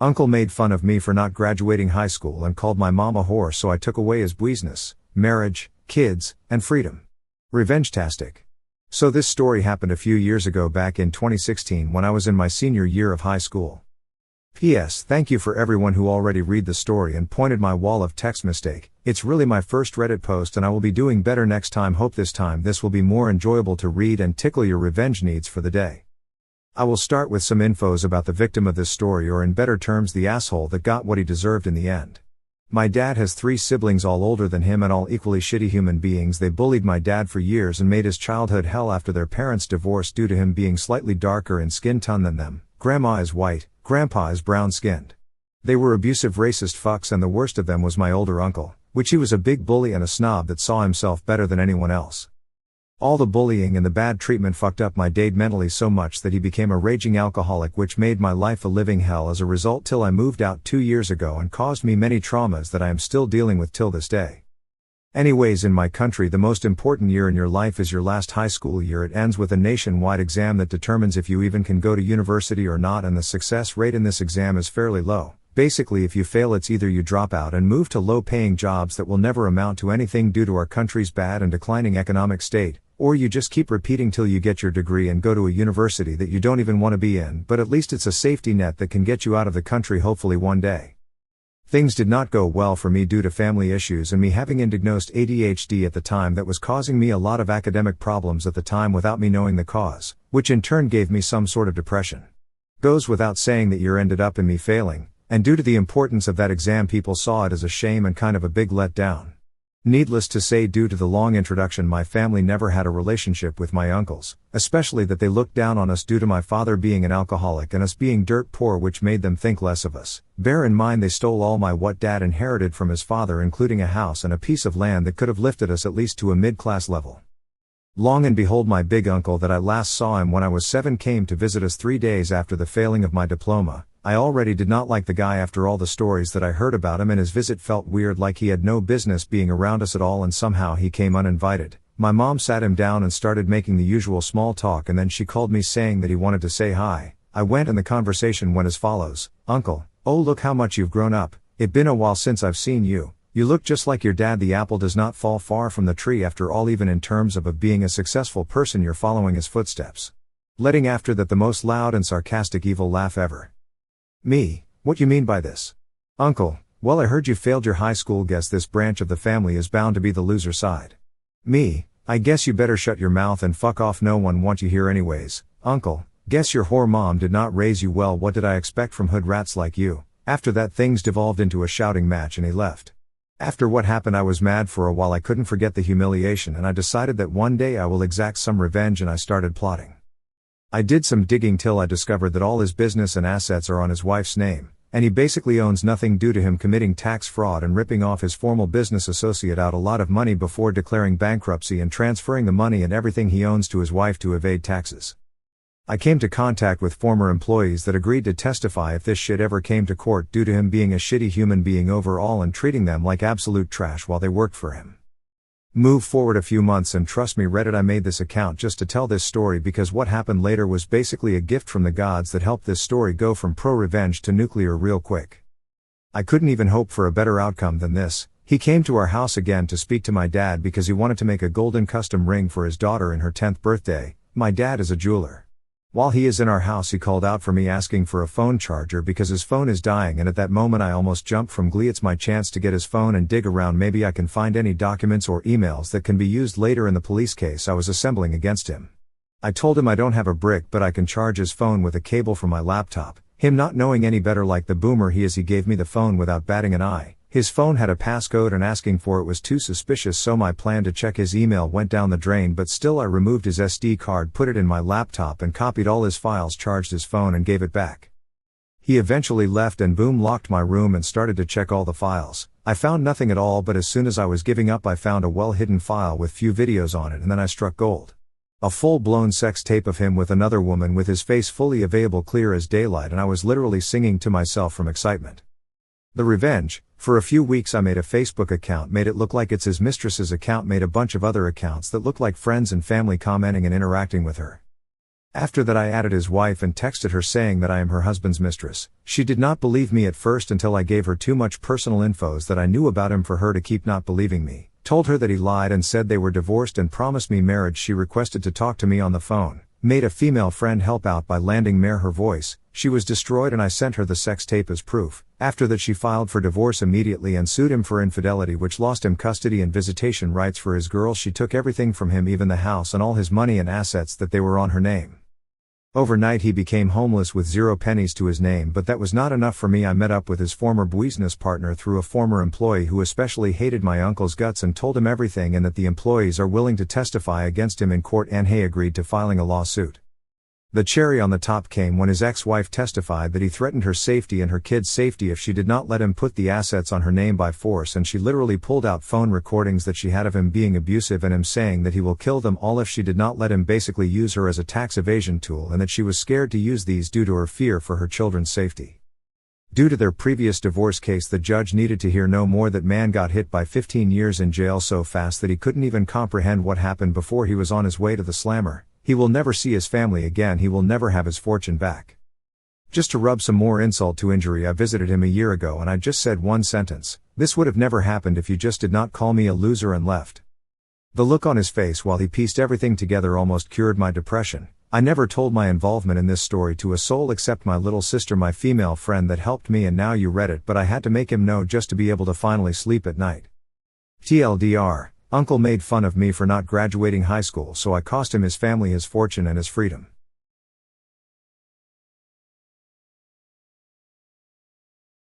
Uncle made fun of me for not graduating high school and called my mom a whore, so I took away his business, marriage, kids, and freedom. Revenge-tastic. So this story happened a few years ago back in 2016 when I was in my senior year of high school. P.S. Thank you for everyone who already read the story and pointed my wall of text mistake. It's really my first Reddit post and I will be doing better next time. Hope this time this will be more enjoyable to read and tickle your revenge needs for the day. I will start with some infos about the victim of this story, or in better terms the asshole that got what he deserved in the end. My dad has 3 siblings, all older than him and all equally shitty human beings. They bullied my dad for years and made his childhood hell after their parents divorced due to him being slightly darker in skin tone than them. Grandma is white, grandpa is brown-skinned. They were abusive racist fucks, and the worst of them was my older uncle, which he was a big bully and a snob that saw himself better than anyone else. All the bullying and the bad treatment fucked up my dad mentally so much that he became a raging alcoholic, which made my life a living hell as a result till I moved out 2 years ago and caused me many traumas that I am still dealing with till this day. Anyways, in my country the most important year in your life is your last high school year. It ends with a nationwide exam that determines if you even can go to university or not, and the success rate in this exam is fairly low. Basically, if you fail, it's either you drop out and move to low-paying jobs that will never amount to anything due to our country's bad and declining economic state, or you just keep repeating till you get your degree and go to a university that you don't even want to be in, but at least it's a safety net that can get you out of the country hopefully one day. Things did not go well for me due to family issues and me having undiagnosed ADHD at the time that was causing me a lot of academic problems at the time without me knowing the cause, which in turn gave me some sort of depression. Goes without saying that year ended up in me failing, and due to the importance of that exam people saw it as a shame and kind of a big letdown. Needless to say, due to the long introduction, my family never had a relationship with my uncles, especially that they looked down on us due to my father being an alcoholic and us being dirt poor, which made them think less of us. Bear in mind they stole all what dad inherited from his father, including a house and a piece of land that could have lifted us at least to a mid-class level. Long and behold, my big uncle that I last saw him when I was 7 came to visit us 3 days after the failing of my diploma. I already did not like the guy after all the stories that I heard about him, and his visit felt weird, like he had no business being around us at all, and somehow he came uninvited. My mom sat him down and started making the usual small talk, and then she called me saying that he wanted to say hi. I went and the conversation went as follows. Uncle, oh look how much you've grown up. It been a while since I've seen you. You look just like your dad. The apple does not fall far from the tree after all, even in terms of being a successful person you're following his footsteps. Letting after that the most loud and sarcastic evil laugh ever. Me, what you mean by this? Uncle, well I heard you failed your high school. Guess this branch of the family is bound to be the loser side. Me, I guess you better shut your mouth and fuck off, no one want you here anyways. Uncle, guess your whore mom did not raise you well. What did I expect from hood rats like you? After that things devolved into a shouting match and he left. After what happened I was mad for a while. I couldn't forget the humiliation and I decided that one day I will exact some revenge, and I started plotting. I did some digging till I discovered that all his business and assets are on his wife's name, and he basically owns nothing due to him committing tax fraud and ripping off his former business associate out a lot of money before declaring bankruptcy and transferring the money and everything he owns to his wife to evade taxes. I came to contact with former employees that agreed to testify if this shit ever came to court, due to him being a shitty human being overall and treating them like absolute trash while they worked for him. Move forward a few months and trust me, Reddit, I made this account just to tell this story because what happened later was basically a gift from the gods that helped this story go from pro-revenge to nuclear real quick. I couldn't even hope for a better outcome than this. He came to our house again to speak to my dad because he wanted to make a golden custom ring for his daughter in her 10th birthday. My dad is a jeweler. While he is in our house he called out for me asking for a phone charger because his phone is dying, and at that moment I almost jumped from glee. It's my chance to get his phone and dig around, maybe I can find any documents or emails that can be used later in the police case I was assembling against him. I told him I don't have a brick but I can charge his phone with a cable from my laptop. Him not knowing any better like the boomer he is, he gave me the phone without batting an eye. His phone had a passcode and asking for it was too suspicious, so my plan to check his email went down the drain, but still I removed his SD card, put it in my laptop and copied all his files, charged his phone and gave it back. He eventually left and boom locked my room and started to check all the files. I found nothing at all, but as soon as I was giving up I found a well-hidden file with few videos on it, and then I struck gold. A full-blown sex tape of him with another woman with his face fully available, clear as daylight, and I was literally singing to myself from excitement. The revenge. For a few weeks I made a Facebook account, made it look like it's his mistress's account, made a bunch of other accounts that looked like friends and family commenting and interacting with her. After that I added his wife and texted her saying that I am her husband's mistress. She did not believe me at first until I gave her too much personal infos that I knew about him for her to keep not believing me. Told her that he lied and said they were divorced and promised me marriage. She requested to talk to me on the phone. Made a female friend help out by landing her voice. She was destroyed and I sent her the sex tape as proof. After that she filed for divorce immediately and sued him for infidelity, which lost him custody and visitation rights for his girls. She took everything from him, even the house and all his money and assets that they were on her name. Overnight he became homeless with 0 pennies to his name, but that was not enough for me. I met up with his former business partner through a former employee who especially hated my uncle's guts and told him everything, and that the employees are willing to testify against him in court, and he agreed to filing a lawsuit. The cherry on the top came when his ex-wife testified that he threatened her safety and her kids' safety if she did not let him put the assets on her name by force, and she literally pulled out phone recordings that she had of him being abusive and him saying that he will kill them all if she did not let him, basically use her as a tax evasion tool, and that she was scared to use these due to her fear for her children's safety. Due to their previous divorce case, the judge needed to hear no more. That man got hit by 15 years in jail so fast that he couldn't even comprehend what happened before he was on his way to the slammer. He will never see his family again. He will never have his fortune back. Just to rub some more insult to injury, I visited him a year ago and I just said one sentence: "This would have never happened if you just did not call me a loser," and left. The look on his face while he pieced everything together almost cured my depression. I never told my involvement in this story to a soul except my little sister, my female friend that helped me, and now you read it, but I had to make him know just to be able to finally sleep at night. TLDR, Uncle made fun of me for not graduating high school, so I cost him his family, his fortune and his freedom.